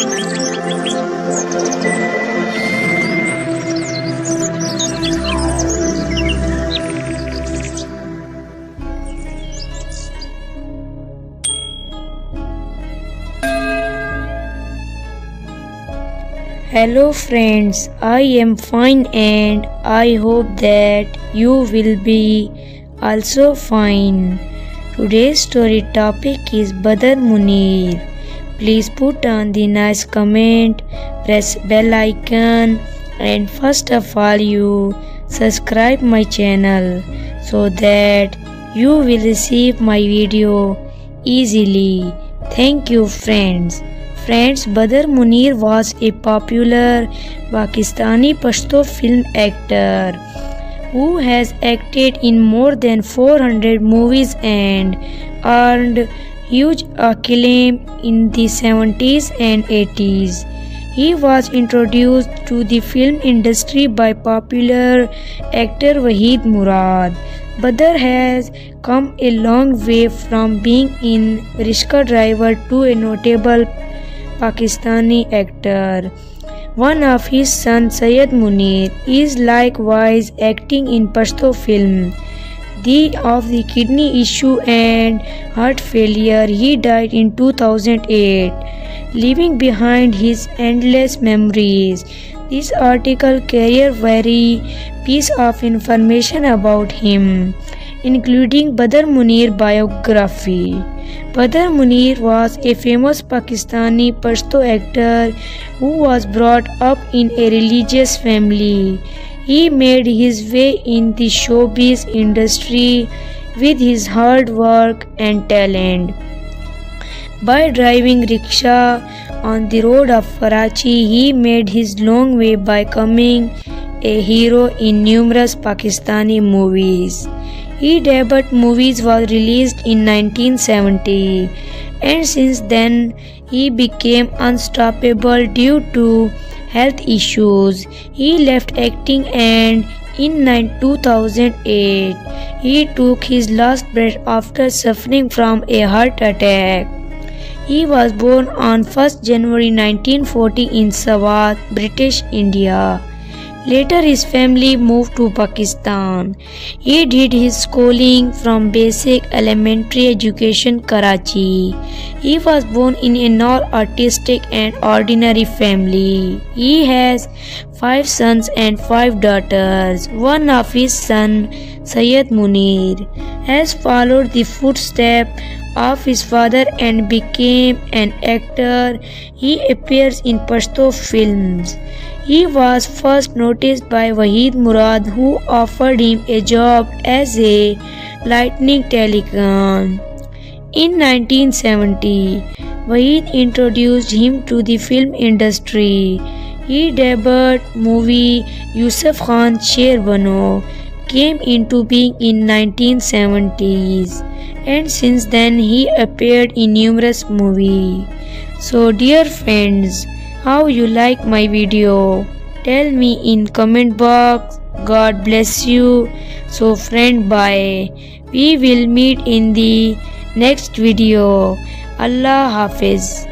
Hello friends, I am fine and I hope that you will be also fine. Today's story topic is Badar Munir. Please put on the nice comment, press bell icon and first of all you subscribe my channel so that you will receive my video easily. Thank you friends. Friends, Badar Munir was a popular Pakistani Pashto film actor who has acted in more than 400 movies and earned huge acclaim in the 70s and 80s. He was introduced to the film industry by popular actor Wahid Murad. Badar has come a long way from being a rickshaw driver to a notable Pakistani actor. One of his sons, Syed Munir, is likewise acting in Pashto film. Of the kidney issue and heart failure, he died in 2008, leaving behind his endless memories. This article carries very piece of information about him, including Badar Munir biography. Badar Munir was a famous Pakistani Pashto actor who was brought up in a religious family. He made his way in the showbiz industry with his hard work and talent. By driving rickshaw on the road of Karachi, he made his long way by becoming a hero in numerous Pakistani movies. His debut movie was released in 1970 and since then he became unstoppable due to health issues. He left acting and in 2008 he took his last breath after suffering from a heart attack. He was born on 1st January 1940 in Sawat, British India. Later his family moved to Pakistan. He did his schooling from basic elementary education Karachi. He was born in a non-artistic and ordinary family. He has 5 sons and 5 daughters. One of his sons, Syed Munir, has followed the footsteps of his father and became an actor. He appears in Pashto films. He was first noticed by Wahid Murad, who offered him a job as a lightning telecom. In 1970, Wahid introduced him to the film industry. His debut movie Yusuf Khan Sher Bano came into being in 1970s and since then he appeared in numerous movies. So dear friends, how you like my video? Tell me in comment box. God bless you. So friend, bye. We will meet in the next video. Allah Hafiz.